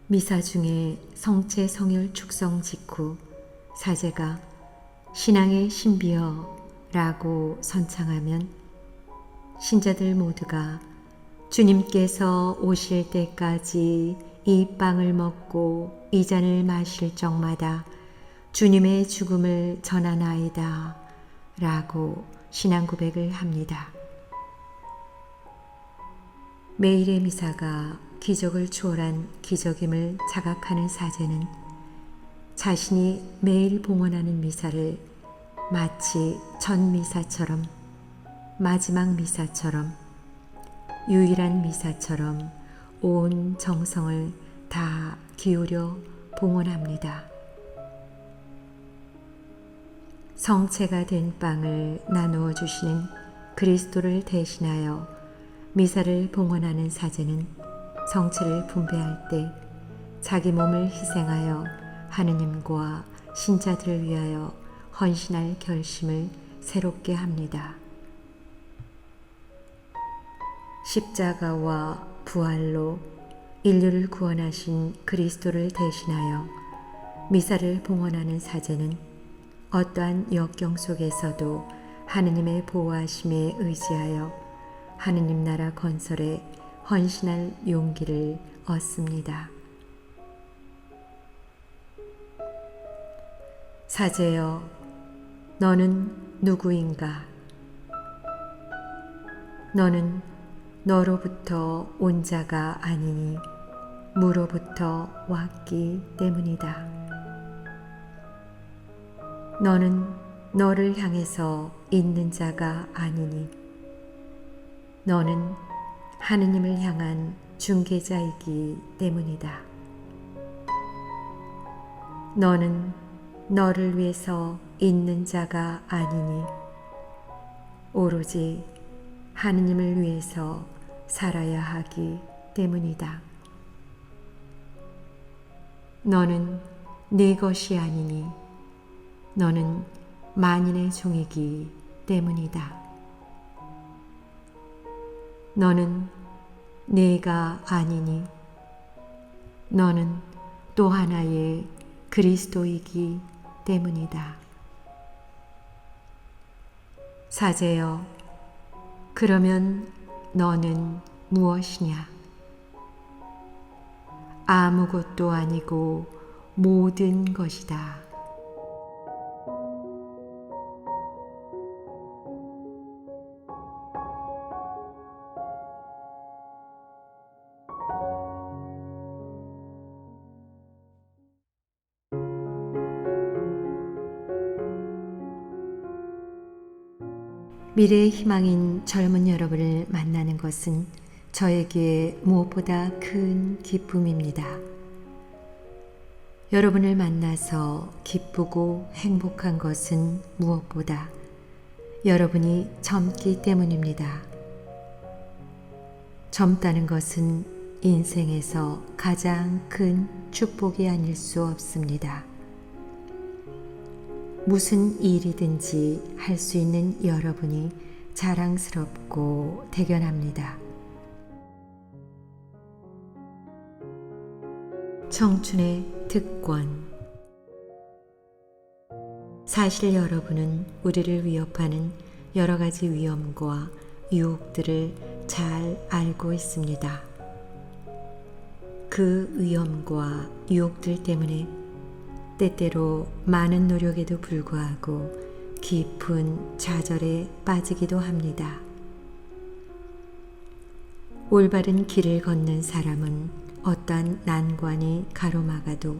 미사 중에 성체 성혈 축성 직후 사제가 신앙의 신비여 라고 선창하면 신자들 모두가 주님께서 오실 때까지 이 빵을 먹고 이 잔을 마실 적마다 주님의 죽음을 전하나이다 라고 신앙 고백을 합니다. 매일의 미사가 기적을 초월한 기적임을 자각하는 사제는 자신이 매일 봉헌하는 미사를 마치 첫 미사처럼, 마지막 미사처럼, 유일한 미사처럼 온 정성을 다 기울여 봉헌합니다. 성체가 된 빵을 나누어 주시는 그리스도를 대신하여 미사를 봉헌하는 사제는 성체를 분배할 때 자기 몸을 희생하여 하느님과 신자들을 위하여 헌신할 결심을 새롭게 합니다. 십자가와 부활로 인류를 구원하신 그리스도를 대신하여 미사를 봉헌하는 사제는 어떠한 역경 속에서도 하느님의 보호하심에 의지하여 하느님 나라 건설에 헌신할 용기를 얻습니다. 사제여, 너는 누구인가? 너는 너로부터 온 자가 아니니 무로부터 왔기 때문이다. 너는 너를 향해서 있는 자가 아니니 너는 하느님을 향한 중개자이기 때문이다. 너는 너를 위해서 있는 자가 아니니 오로지 하느님을 위해서 살아야 하기 때문이다. 너는 네 것이 아니니 너는 만인의 종이기 때문이다. 너는 네가 아니니 너는 또 하나의 그리스도이기 때문이다. 사제여, 그러면 너는 무엇이냐? 아무것도 아니고 모든 것이다. 미래의 희망인 젊은 여러분을 만나는 것은 저에게 무엇보다 큰 기쁨입니다. 여러분을 만나서 기쁘고 행복한 것은 무엇보다 여러분이 젊기 때문입니다. 젊다는 것은 인생에서 가장 큰 축복이 아닐 수 없습니다. 무슨 일이든지 할 수 있는 여러분이 자랑스럽고 대견합니다. 청춘의 특권. 사실 여러분은 우리를 위협하는 여러 가지 위험과 유혹들을 잘 알고 있습니다. 그 위험과 유혹들 때문에 때때로 많은 노력에도 불구하고 깊은 좌절에 빠지기도 합니다. 올바른 길을 걷는 사람은 어떠한 난관이 가로막아도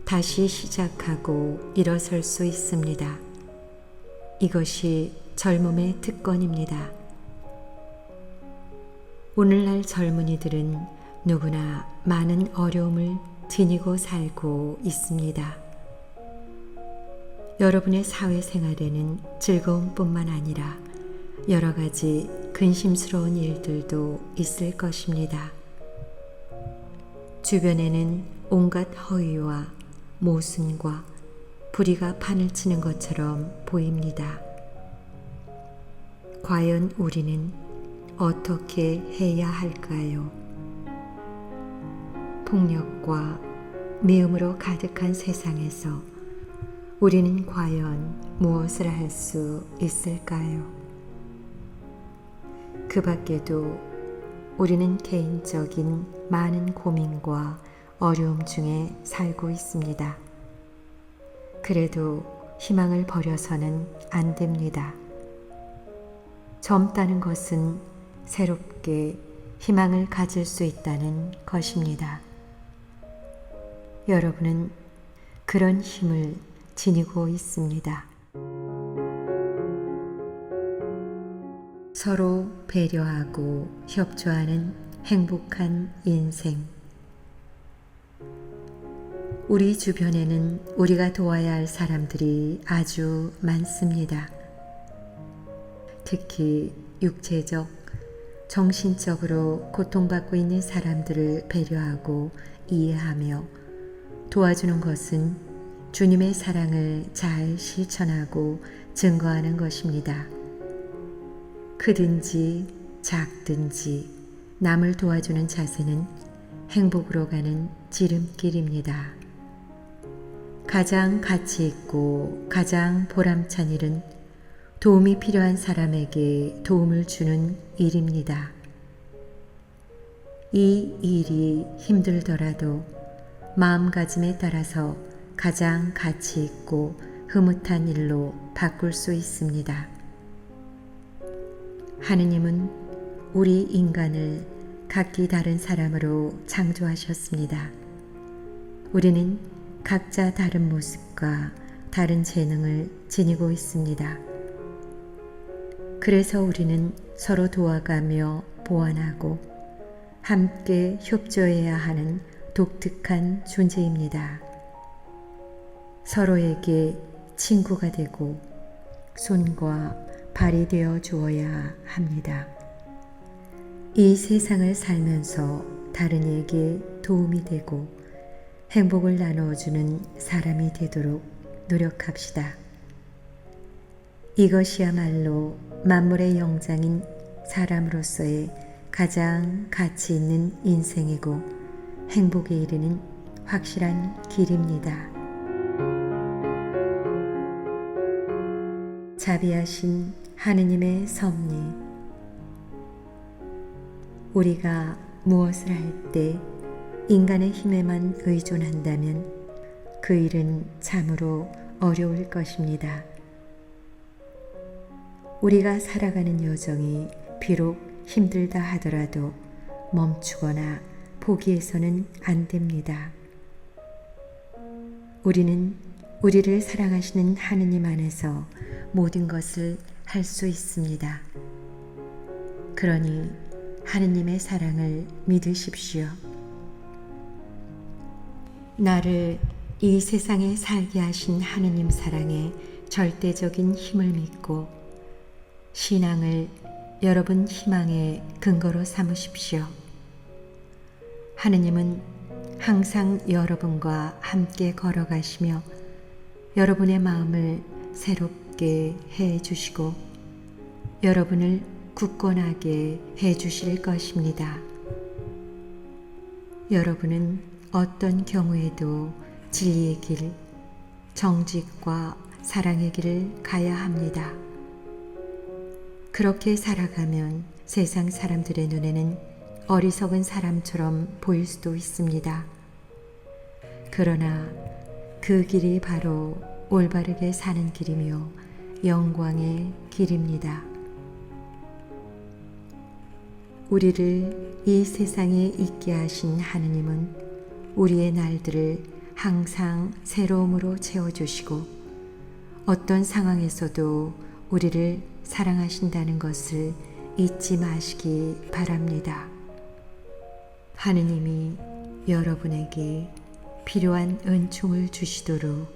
다시 시작하고 일어설 수 있습니다. 이것이 젊음의 특권입니다. 오늘날 젊은이들은 누구나 많은 어려움을 지니고 살고 있습니다. 여러분의 사회생활에는 즐거움뿐만 아니라 여러 가지 근심스러운 일들도 있을 것입니다. 주변에는 온갖 허위와 모순과 불의가 판을 치는 것처럼 보입니다. 과연 우리는 어떻게 해야 할까요? 폭력과 미움으로 가득한 세상에서 우리는 과연 무엇을 할 수 있을까요? 그 밖에도 우리는 개인적인 많은 고민과 어려움 중에 살고 있습니다. 그래도 희망을 버려서는 안 됩니다. 젊다는 것은 새롭게 희망을 가질 수 있다는 것입니다. 여러분은 그런 힘을 지니고 있습니다. 서로 배려하고 협조하는 행복한 인생. 우리 주변에는 우리가 도와야 할 사람들이 아주 많습니다. 특히 육체적, 정신적으로 고통받고 있는 사람들을 배려하고 이해하며 도와주는 것은 주님의 사랑을 잘 실천하고 증거하는 것입니다. 크든지 작든지 남을 도와주는 자세는 행복으로 가는 지름길입니다. 가장 가치 있고 가장 보람찬 일은 도움이 필요한 사람에게 도움을 주는 일입니다. 이 일이 힘들더라도 마음가짐에 따라서 가장 가치 있고 흐뭇한 일로 바꿀 수 있습니다. 하느님은 우리 인간을 각기 다른 사람으로 창조하셨습니다. 우리는 각자 다른 모습과 다른 재능을 지니고 있습니다. 그래서 우리는 서로 도와가며 보완하고 함께 협조해야 하는 독특한 존재입니다. 서로에게 친구가 되고 손과 발이 되어 주어야 합니다. 이 세상을 살면서 다른 이에게 도움이 되고 행복을 나누어주는 사람이 되도록 노력합시다. 이것이야말로 만물의 영장인 사람으로서의 가장 가치 있는 인생이고 행복에 이르는 확실한 길입니다. 자비하신 하느님의 섭리. 우리가 무엇을 할 때 인간의 힘에만 의존한다면 그 일은 참으로 어려울 것입니다. 우리가 살아가는 여정이 비록 힘들다 하더라도 멈추거나 포기해서는 안 됩니다. 우리는 우리를 사랑하시는 하느님 안에서 모든 것을 할 수 있습니다. 그러니 하느님의 사랑을 믿으십시오. 나를 이 세상에 살게 하신 하느님 사랑의 절대적인 힘을 믿고 신앙을 여러분 희망의 근거로 삼으십시오. 하느님은 항상 여러분과 함께 걸어가시며 여러분의 마음을 새롭게 해 주시고 여러분을 굳건하게 해 주실 것입니다. 여러분은 어떤 경우에도 진리의 길, 정직과 사랑의 길을 가야 합니다. 그렇게 살아가면 세상 사람들의 눈에는 어리석은 사람처럼 보일 수도 있습니다. 그러나 그 길이 바로 올바르게 사는 길이며 영광의 길입니다. 우리를 이 세상에 있게 하신 하느님은 우리의 날들을 항상 새로움으로 채워주시고 어떤 상황에서도 우리를 사랑하신다는 것을 잊지 마시기 바랍니다. 하느님이 여러분에게 필요한 은총을 주시도록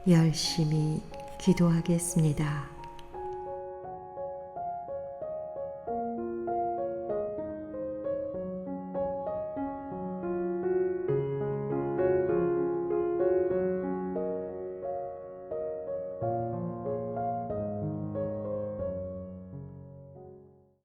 열심히 기도하겠습니다.